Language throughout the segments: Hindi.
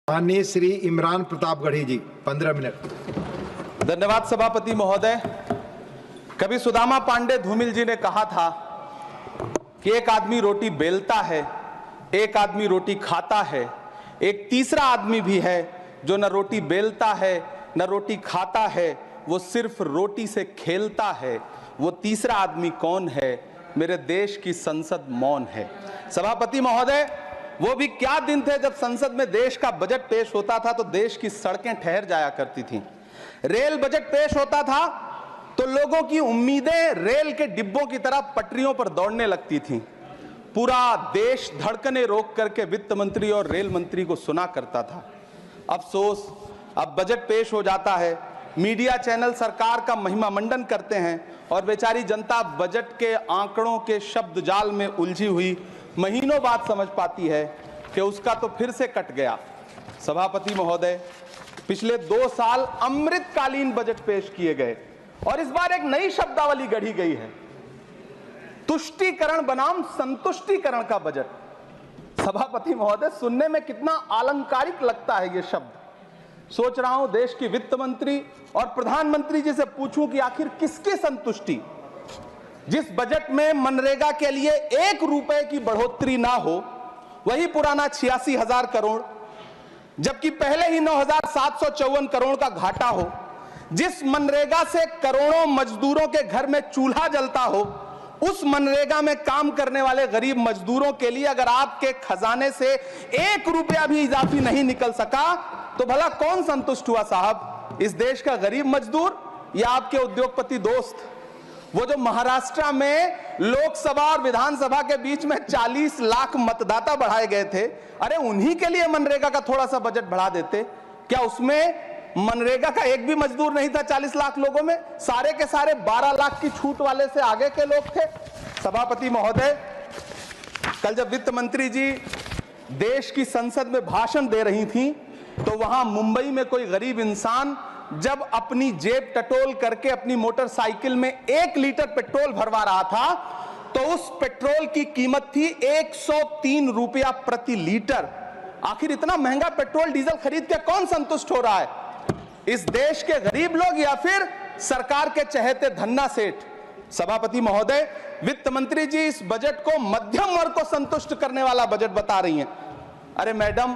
माननीय श्री इमरान प्रतापगढ़ी जी 15 मिनट। धन्यवाद सभापति महोदय। कभी सुदामा पांडे धूमिल जी ने कहा था कि एक आदमी रोटी बेलता है, एक आदमी रोटी खाता है, एक तीसरा आदमी भी है जो न रोटी बेलता है न रोटी खाता है, वो सिर्फ रोटी से खेलता है। वो तीसरा आदमी कौन है? मेरे देश की संसद मौन है। सभापति महोदय, वो भी क्या दिन थे जब संसद में देश का बजट पेश होता था तो देश की सड़कें ठहर जाया करती थीं। रेल बजट पेश होता था तो लोगों की उम्मीदें रेल के डिब्बों की तरह पटरियों पर दौड़ने लगती थीं। पूरा देश धड़कने रोक करके वित्त मंत्री और रेल मंत्री को सुना करता था। अफसोस, अब बजट पेश हो जाता है, मीडिया चैनल सरकार का महिमा मंडन करते हैं और बेचारी जनता बजट के आंकड़ों के शब्द जाल में उलझी हुई महीनों बाद समझ पाती है कि उसका तो फिर से कट गया। सभापति महोदय, पिछले 2 साल अमृतकालीन बजट पेश किए गए और इस बार एक नई शब्दावली गढ़ी गई है, तुष्टीकरण बनाम संतुष्टीकरण का बजट। सभापति महोदय, सुनने में कितना अलंकारिक लगता है ये शब्द। सोच रहा हूं देश की वित्त मंत्री और प्रधानमंत्री जी से पूछूं कि आखिर किसकी संतुष्टि? जिस बजट में मनरेगा के लिए 1 रुपए की बढ़ोतरी ना हो, वही पुराना 86,000 करोड़, जबकि पहले ही 9,754 करोड़ का घाटा हो, जिस मनरेगा से करोड़ों मजदूरों के घर में चूल्हा जलता हो, उस मनरेगा में काम करने वाले गरीब मजदूरों के लिए अगर आपके खजाने से 1 रुपया भी इजाफी नहीं निकल सका तो भला कौन संतुष्ट हुआ साहब? इस देश का गरीब मजदूर या आपके उद्योगपति दोस्त? वो जो महाराष्ट्र में लोकसभा और विधानसभा के बीच में 40 लाख मतदाता बढ़ाए गए थे, अरे उन्हीं के लिए मनरेगा का थोड़ा सा बजट बढ़ा देते। क्या उसमें मनरेगा का एक भी मजदूर नहीं था? 40 लाख लोगों में सारे के सारे 12 लाख की छूट वाले से आगे के लोग थे। सभापति महोदय, कल जब वित्त मंत्री जी देश की संसद में भाषण दे रही थी तो वहां मुंबई में कोई गरीब इंसान जब अपनी जेब टटोल करके अपनी मोटरसाइकिल में 1 लीटर पेट्रोल भरवा रहा था तो उस पेट्रोल की कीमत थी 103 रुपया प्रति लीटर। आखिर इतना महंगा पेट्रोल डीजल खरीद के कौन संतुष्ट हो रहा है? इस देश के गरीब लोग या फिर सरकार के चहेते धन्ना सेठ? सभापति महोदय, वित्त मंत्री जी इस बजट को मध्यम वर्ग को संतुष्ट करने वाला बजट बता रही हैं। अरे मैडम,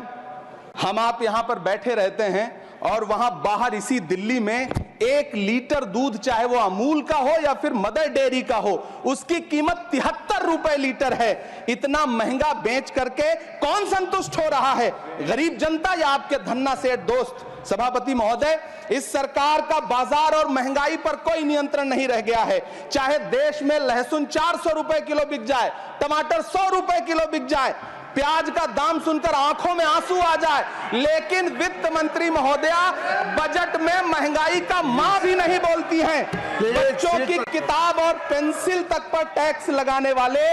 हम आप यहां पर बैठे रहते हैं और वहां बाहर इसी दिल्ली में 1 लीटर दूध, चाहे वो अमूल का हो या फिर मदर डेयरी का हो, उसकी कीमत 73 रुपए लीटर है। इतना महंगा बेच करके कौन संतुष्ट हो रहा है? गरीब जनता या आपके धन्ना सेठ दोस्त? सभापति महोदय, इस सरकार का बाजार और महंगाई पर कोई नियंत्रण नहीं रह गया है। चाहे देश में लहसुन 400 रुपए किलो बिक जाए, टमाटर 100 रुपए किलो बिक जाए, प्याज का दाम सुनकर आंखों में आंसू आ जाए, लेकिन वित्त मंत्री महोदया बजट में महंगाई का मां भी नहीं बोलती हैं। बच्चों की किताब और पेंसिल तक पर टैक्स लगाने वाले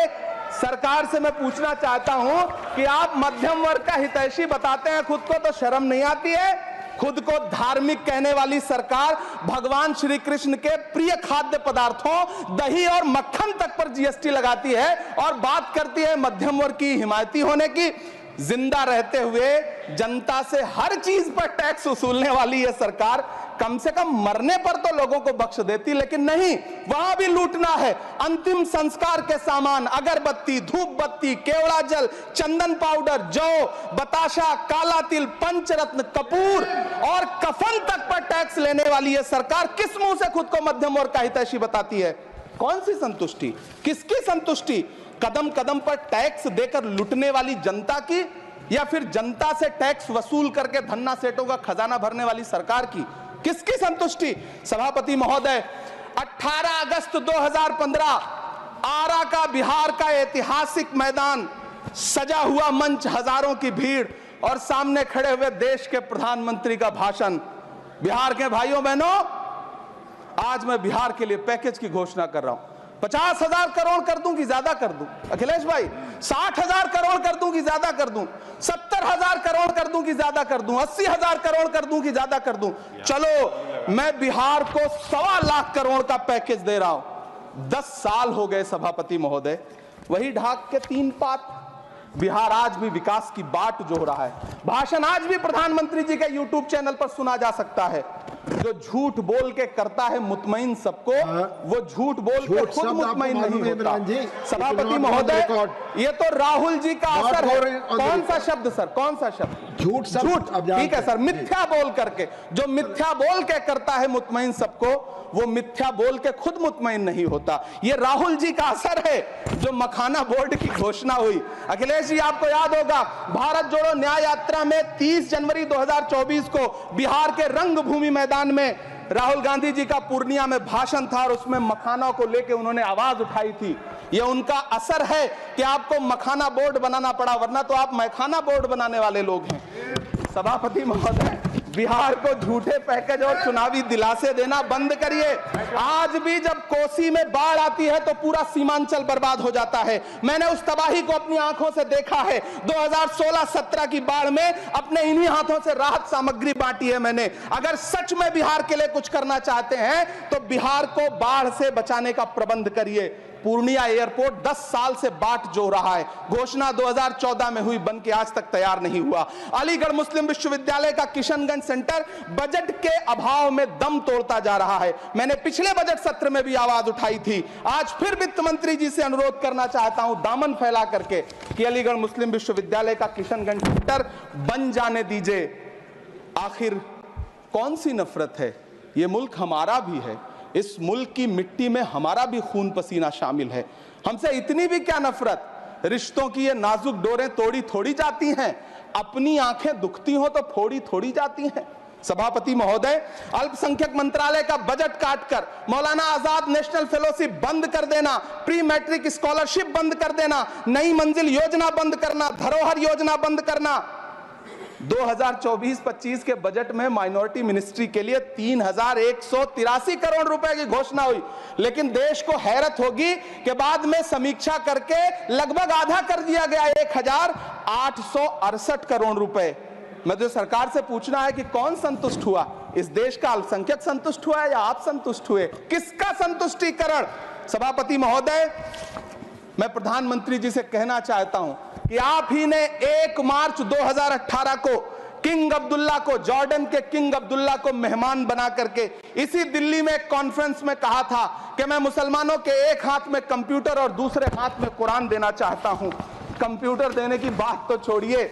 सरकार से मैं पूछना चाहता हूं कि आप मध्यम वर्ग का हितैषी बताते हैं खुद को, तो शर्म नहीं आती है? खुद को धार्मिक कहने वाली सरकार भगवान श्री कृष्ण के प्रिय खाद्य पदार्थों दही और मक्खन तक पर जीएसटी लगाती है और बात करती है मध्यम वर्ग की हिमायती होने की। जिंदा रहते हुए जनता से हर चीज पर टैक्स वसूलने वाली यह सरकार कम से कम मरने पर तो लोगों को बख्श देती, लेकिन नहीं, वहां भी लूटना है। अंतिम संस्कार के सामान, अगरबत्ती, धूप बत्ती, केवड़ा जल, चंदन पाउडर, जौ, बताशा, काला तिल, पंचरत्न, कपूर और कफन तक पर टैक्स लेने वाली यह सरकार किस मुंह से खुद को मध्यम वर्ग का हितैषी बताती है? कौन सी संतुष्टि? किसकी संतुष्टि? कदम कदम पर टैक्स देकर लुटने वाली जनता की या फिर जनता से टैक्स वसूल करके धन्ना सेठों का खजाना भरने वाली सरकार की? किसकी संतुष्टि? सभापति महोदय, 18 अगस्त 2015 आरा का बिहार का ऐतिहासिक मैदान, सजा हुआ मंच, हजारों की भीड़ और सामने खड़े हुए देश के प्रधानमंत्री का भाषण। बिहार के भाइयों बहनों, आज मैं बिहार के लिए पैकेज की घोषणा कर रहा हूं। 50,000 करोड़ कर दूं कि ज्यादा कर दूं? अखिलेश भाई, 60,000 करोड़ कर दूं कि ज्यादा कर दूं? 70,000 करोड़ कर दूं कि ज्यादा कर दूं? 80,000 करोड़ कर दूं कि ज्यादा कर दूं? चलो, मैं बिहार को 1.25 लाख करोड़ का पैकेज दे रहा हूं। 10 साल हो गए सभापति महोदय, वही ढाक के 3 पात, बिहार आज भी विकास की बाट जो रहा है। भाषण आज भी प्रधानमंत्री जी के यूट्यूब चैनल पर सुना जा सकता है। जो झूठ बोल के करता है मुतमईन सबको, वो झूठ बोल के खुद मुतमईन नहीं होता। सभापति महोदय, ये तो राहुल जी का असर है। कौन सा शब्द सर, कौन सा शब्द? झूठ। ठीक है सर, मिथ्या बोल करके, जो मिथ्या बोल के करता है मुतमईन सबको, वो मिथ्या बोल के खुद मुतमईन नहीं होता। ये राहुल जी का असर है। जो मखाना बोर्ड की घोषणा हुई, अखिलेश जी आपको याद होगा, भारत जोड़ो न्याय यात्रा में 30 जनवरी 2024 को बिहार के रंगभूमि मैदान में राहुल गांधी जी का पूर्णिया में भाषण था और उसमें मखाना को लेकर उन्होंने आवाज उठाई थी। यह उनका असर है कि आपको मखाना बोर्ड बनाना पड़ा, वरना तो आप मैखाना बोर्ड बनाने वाले लोग हैं। सभापति महोदय, बिहार को झूठे पैकेज और चुनावी दिलासे देना बंद करिए। आज भी जब कोसी में बाढ़ आती है तो पूरा सीमांचल बर्बाद हो जाता है। मैंने उस तबाही को अपनी आंखों से देखा है। 2016-17 की बाढ़ में अपने इन्हीं हाथों से राहत सामग्री बांटी है मैंने। अगर सच में बिहार के लिए कुछ करना चाहते हैं तो बिहार को बाढ़ से बचाने का प्रबंध करिए। पूर्णिया एयरपोर्ट 10 साल से बाट जो रहा है, घोषणा 2014 में हुई, बन के आज तक तैयार नहीं हुआ। अलीगढ़ मुस्लिम विश्वविद्यालय का किशनगंज सेंटर बजट के अभाव में दम तोड़ता जा रहा है। मैंने पिछले बजट सत्र में भी आवाज उठाई थी। आज फिर वित्त मंत्री जी से अनुरोध करना चाहता हूं, दामन फैला करके, कि अलीगढ़ मुस्लिम विश्वविद्यालय का किशनगंज सेंटर बन जाने दीजिए। आखिर कौन सी नफरत है? यह मुल्क हमारा भी है। इस मुल्क की मिट्टी में हमारा भी खून पसीना शामिल है। हमसे इतनी भी क्या नफरत? रिश्तों की ये नाजुक डोरें तोड़ी थोड़ी जाती हैं। अपनी आंखें दुखती हो तो फोड़ी थोड़ी जाती हैं। सभापति महोदय, अल्पसंख्यक मंत्रालय का बजट काटकर मौलाना आजाद नेशनल फेलोशिप बंद कर देना, प्री मैट्रिक स्कॉलरशिप बंद कर देना, नई मंजिल योजना बंद करना, धरोहर योजना बंद करना। 2024-25 के बजट में माइनॉरिटी मिनिस्ट्री के लिए 3183 करोड़ रुपए की घोषणा हुई, लेकिन देश को हैरत होगी कि बाद में समीक्षा करके लगभग आधा कर दिया गया, 1868 करोड़ रुपए। मैं तो सरकार से पूछना है कि कौन संतुष्ट हुआ? इस देश का अल्पसंख्यक संतुष्ट हुआ या आप संतुष्ट हुए? किसका संतुष्टिकरण? सभापति महोदय, मैं प्रधानमंत्री जी से कहना चाहता हूं कि आप ही ने 1 मार्च 2018 को किंग अब्दुल्ला को, जॉर्डन के किंग अब्दुल्ला को मेहमान बना करके इसी दिल्ली में एक कॉन्फ्रेंस में कहा था कि मैं मुसलमानों के एक हाथ में कंप्यूटर और दूसरे हाथ में कुरान देना चाहता हूं। कंप्यूटर देने की बात तो छोड़िए,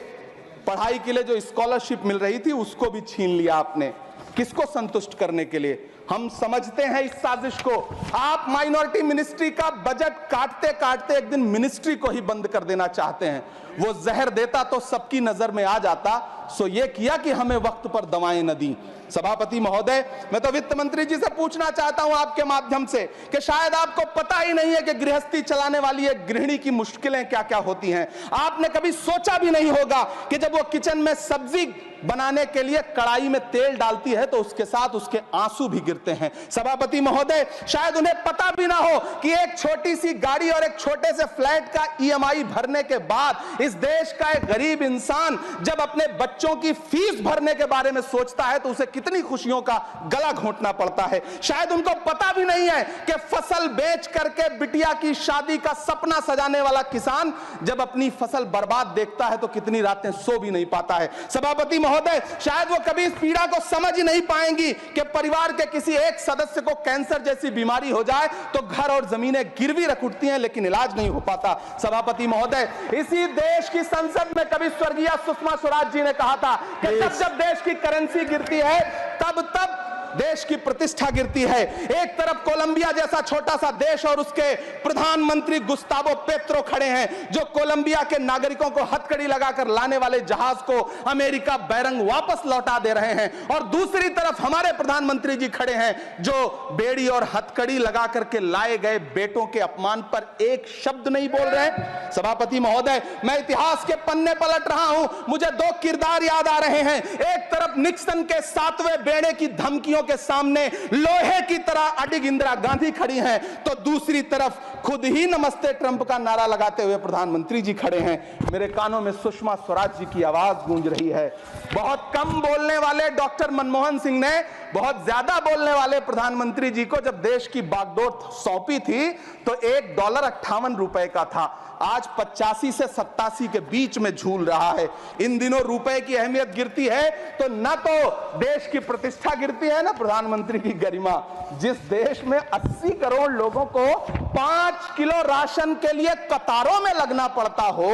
पढ़ाई के लिए जो स्कॉलरशिप मिल रही थी उसको भी छीन लिया आपने। किसको संतुष्ट करने के लिए? हम समझते हैं इस साजिश को। आप माइनॉरिटी मिनिस्ट्री का बजट काटते काटते एक दिन मिनिस्ट्री को ही बंद कर देना चाहते हैं। वो जहर देता तो सबकी नजर में आ जाता, सो ये किया कि हमें वक्त पर दवाएं न दी। सभापति महोदय, मैं तो वित्त मंत्री जी से पूछना चाहता हूं आपके माध्यम से कि शायद आपको पता ही नहीं है कि गृहस्थी चलाने वाली एक गृहिणी की मुश्किलें क्या क्या होती हैं। आपने कभी सोचा भी नहीं होगा कि जब वो किचन में सब्जी बनाने के लिए कढ़ाई में तेल डालती है तो उसके साथ उसके आंसू भी गिरते हैं। सभापति महोदय, शायद उन्हें पता भी ना हो कि एक छोटी सी गाड़ी और एक छोटे से फ्लैट का EMI भरने के बाद इस देश का एक गरीब इंसान जब अपने बच्चों की फीस भरने के बारे में सोचता है तो उसे कितनी खुशियों का गला घोंटना पड़ता है। शायद उनको पता भी नहीं है कि फसल बेच करके बिटिया की शादी का सपना सजाने वाला किसान जब अपनी फसल बर्बाद देखता है तो कितनी रातें सो भी नहीं पाता है। सभापति महोदय, शायद वो कभी इस पीड़ा को समझ ही नहीं पाएंगी कि परिवार के किसी एक सदस्य को कैंसर जैसी बीमारी हो जाए तो घर और जमीनें गिरवी रख उठती हैं लेकिन इलाज नहीं हो पाता। सभापति महोदय, इसी देश की संसद में कभी स्वर्गीय सुषमा स्वराज जी ने कहा था कि जब देश की करेंसी गिरती है तब देश की प्रतिष्ठा गिरती है। एक तरफ कोलंबिया जैसा छोटा सा देश और उसके प्रधानमंत्री गुस्तावो पेत्रो खड़े हैं जो कोलंबिया के नागरिकों को हथकड़ी लगाकर लाने वाले जहाज को अमेरिका बैरंग वापस लौटा दे रहे हैं, और दूसरी तरफ हमारे प्रधानमंत्री जी खड़े हैं जो बेड़ी और हथकड़ी लगा करके लाए गए बेटों के अपमान पर एक शब्द नहीं बोल रहे हैं। सभापति महोदय, मैं इतिहास के पन्ने पलट रहा हूं, मुझे 2 किरदार याद आ रहे हैं। एक तरफ निक्सन के 7वें बेड़े की धमकियों के सामने लोहे की तरह अडिग इंदिरा गांधी खड़ी हैं, तो दूसरी तरफ खुद ही नमस्ते ट्रंप का नारा लगाते हुए प्रधानमंत्री जी खड़े हैं। मेरे कानों में सुषमा स्वराज जी की आवाज गूंज रही है। बहुत कम बोलने वाले डॉक्टर मनमोहन सिंह ने बहुत ज्यादा बोलने वाले प्रधानमंत्री जी को जब देश की बागडोर सौंपी थी तो $1.58 का था, आज 85 से 87 के बीच में झूल रहा है। इन दिनों रुपए की अहमियत गिरती है तो न तो देश की प्रतिष्ठा गिरती है ना प्रधानमंत्री की गरिमा। जिस देश में 80 करोड़ लोगों को 5 किलो राशन के लिए कतारों में लगना पड़ता हो,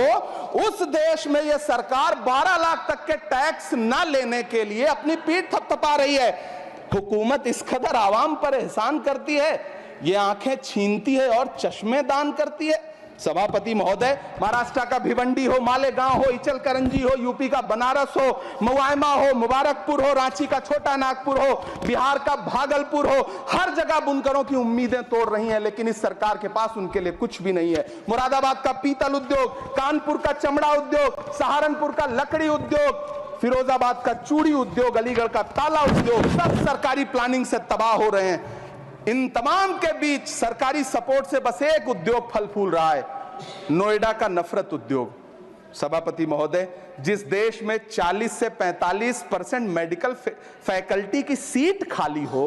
उस देश में यह सरकार 12 लाख तक के टैक्स न लेने के लिए अपनी पीठ थपथपा रही है। हुकूमत इस कदर आवाम पर एहसान करती है, ये आंखें छीनती है और चश्मे दान करती है। सभापति महोदय, महाराष्ट्र का भिवंडी हो, मालेगांव हो, इचलकरंजी हो, यूपी का बनारस हो, मुआयमा हो, मुबारकपुर हो, रांची का छोटा नागपुर हो, बिहार का भागलपुर हो, हर जगह बुनकरों की उम्मीदें तोड़ रही हैं, लेकिन इस सरकार के पास उनके लिए कुछ भी नहीं है। मुरादाबाद का पीतल उद्योग, कानपुर का चमड़ा उद्योग, सहारनपुर का लकड़ी उद्योग, फिरोजाबाद का चूड़ी उद्योग, अलीगढ़ का ताला उद्योग, सब सरकारी प्लानिंग से तबाह हो रहे हैं। इन तमाम के बीच सरकारी सपोर्ट से बस एक उद्योग फल फूल रहा है, नोएडा का नफरत उद्योग। सभापति महोदय, जिस देश में 40 से 45% मेडिकल फैकल्टी की सीट खाली हो,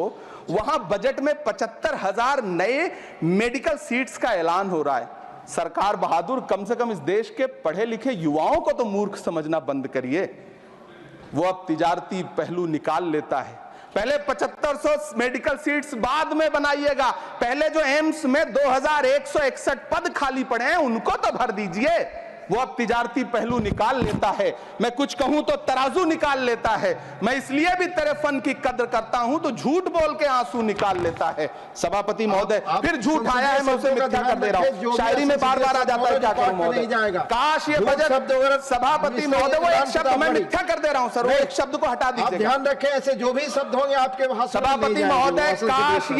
वहां बजट में 75,000 नए मेडिकल सीट्स का ऐलान हो रहा है। सरकार बहादुर, कम से कम इस देश के पढ़े लिखे युवाओं को तो मूर्ख समझना बंद करिए। वो अब तिजारती पहलू निकाल लेता है। पहले 7500 मेडिकल सीट्स बाद में बनाइएगा, पहले जो एम्स में 2161 पद खाली पड़े हैं उनको तो भर दीजिए। वो अब तिजारती पहलू निकाल लेता है। मैं कुछ कहूं तो तराजू निकाल लेता है। मैं इसलिए भी तेरे फन की कद्र करता हूं तो झूठ बोल के आंसू निकाल लेता है। सभापति महोदय, फिर झूठ आया है, मैं उसे मिथ्या कर दे रहा हूं। शायरी में बार बार आ जाता है, क्या करूं महोदय। काश ये बजट, सभापति महोदय, वो एक शब्द मैं मिथ्या कर दे रहा हूं सर, वो एक शब्द को हटा दीजिए। ध्यान रखें, ऐसे जो भी शब्द होंगे आपके वहां। सभापति महोदय, काश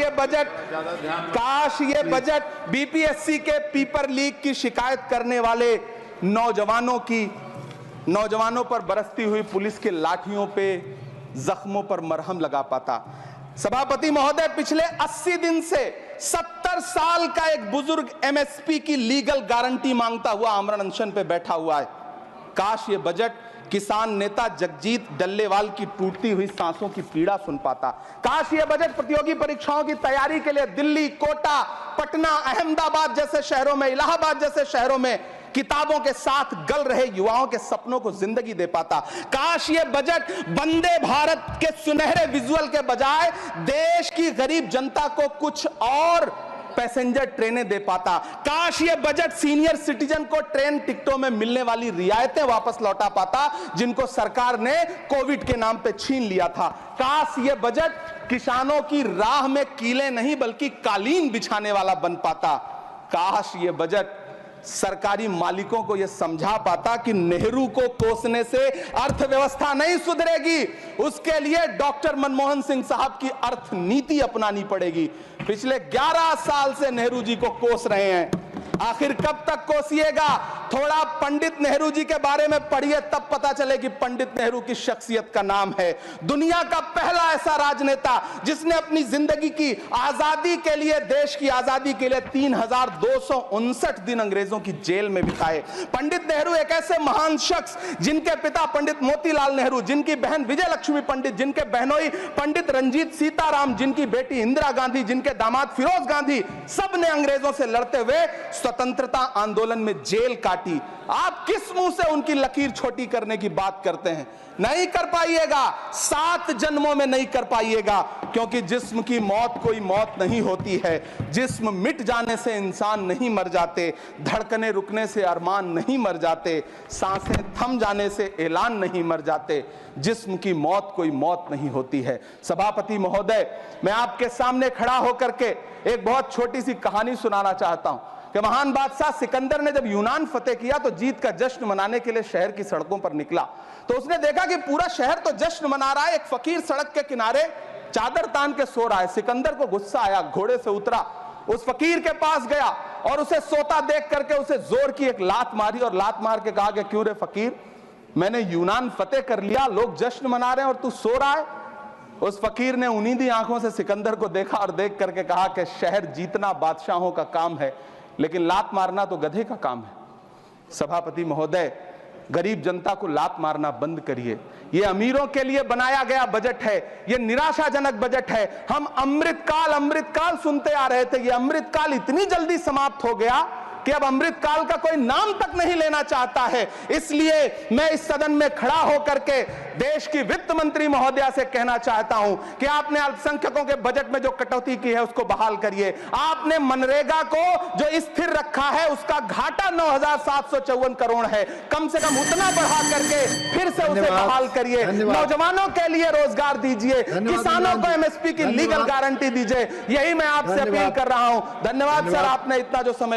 ये बजट बीपीएससी के पेपर लीक की शिकायत करने वाले नौजवानों पर बरसती हुई पुलिस के लाठियों पे, जख्मों पर मरहम लगा पाता। सभापति महोदय, पिछले 80 दिन से 70 साल का एक बुजुर्ग एमएसपी की लीगल गारंटी मांगता हुआ आमरण अनशन पे बैठा हुआ है। काश ये बजट किसान नेता जगजीत डल्लेवाल की टूटती हुई सांसों की पीड़ा सुन पाता। काश ये बजट प्रतियोगी परीक्षाओं की तैयारी के लिए दिल्ली, कोटा, पटना, अहमदाबाद जैसे शहरों में, इलाहाबाद जैसे शहरों में किताबों के साथ गल रहे युवाओं के सपनों को जिंदगी दे पाता। काश ये बजट वंदे भारत के सुनहरे विजुअल के बजाय देश की गरीब जनता को कुछ और पैसेंजर ट्रेनें दे पाता। काश ये बजट सीनियर सिटीजन को ट्रेन टिकटों में मिलने वाली रियायतें वापस लौटा पाता, जिनको सरकार ने कोविड के नाम पे छीन लिया था। काश ये बजट किसानों की राह में कीले नहीं बल्कि कालीन बिछाने वाला बन पाता। काश ये बजट सरकारी मालिकों को यह समझा पाता कि नेहरू को कोसने से अर्थव्यवस्था नहीं सुधरेगी, उसके लिए डॉक्टर मनमोहन सिंह साहब की अर्थ नीति अपनानी पड़ेगी। पिछले 11 साल से नेहरू जी को कोस रहे हैं, आखिर कब तक कोसिएगा। थोड़ा पंडित नेहरू जी के बारे में पढ़िए, तब पता चले कि पंडित नेहरू की शख्सियत का नाम है। दुनिया का पहला ऐसा राजनेता जिसने अपनी जिंदगी की आजादी के लिए, देश की आजादी के लिए 3259 दिन अंग्रेजों की जेल में बिताए। पंडित नेहरू एक ऐसे महान शख्स जिनके पिता पंडित मोतीलाल नेहरू, जिनकी बहन विजय लक्ष्मी पंडित, जिनके बहनोई पंडित रंजीत सीताराम, जिनकी बेटी इंदिरा गांधी, जिनके दामाद फिरोज गांधी, सब ने अंग्रेजों से लड़ते हुए स्वतंत्रता आंदोलन में जेल काटी। आप किस मुंह से उनकी लकीर छोटी करने की बात करते हैं? नहीं कर पाइएगा, 7 जन्मों में नहीं कर पाइएगा, क्योंकि जिस्म की मौत कोई मौत नहीं होती है। जिस्म मिट जाने से इंसान नहीं मर जाते, धड़कने रुकने से अरमान नहीं मर जाते, सांसें थम जाने से ऐलान नहीं मर जाते। जिस्म की मौत कोई मौत नहीं होती है। सभापति महोदय, मैं आपके सामने खड़ा होकर के एक बहुत छोटी सी कहानी सुनाना चाहता हूं कि महान बादशाह सिकंदर ने जब यूनान फतेह किया तो जीत का जश्न मनाने के लिए शहर की सड़कों पर निकला। तो उसने देखा कि पूरा शहर तो जश्न मना रहा है, एक फकीर सड़क के किनारे चादर तान के सो रहा है। सिकंदर को गुस्सा आया, घोड़े से उतरा, उस फकीर के पास गया और उसे सोता देख करके उसे जोर की एक लात मारी और लात मार के कहा कि क्यों रे फकीर, मैंने यूनान फतेह कर लिया, लोग जश्न मना रहे हैं और तू सो रहा है। उस फकीर ने उन्नीदी आंखों से सिकंदर को देखा और देख करके कहा कि शहर जीतना बादशाहों का काम है, लेकिन लात मारना तो गधे का काम है। सभापति महोदय, गरीब जनता को लात मारना बंद करिए। ये अमीरों के लिए बनाया गया बजट है, ये निराशाजनक बजट है। हम अमृतकाल सुनते आ रहे थे, ये अमृतकाल इतनी जल्दी समाप्त हो गया कि अब अमृतकाल का कोई नाम तक नहीं लेना चाहता है। इसलिए मैं इस सदन में खड़ा होकर के देश की वित्त मंत्री महोदया से कहना चाहता हूं कि आपने अल्पसंख्यकों के बजट में जो कटौती की है उसको बहाल करिए। आपने मनरेगा को जो स्थिर रखा है उसका घाटा 9,754 करोड़ है, कम से कम उतना बढ़ा करके फिर से उसे बहाल करिए। नौजवानों के लिए रोजगार दीजिए, किसानों को एमएसपी की लीगल गारंटी दीजिए। यही मैं आपसे अपील कर रहा हूं। धन्यवाद सर, आपने इतना जो समय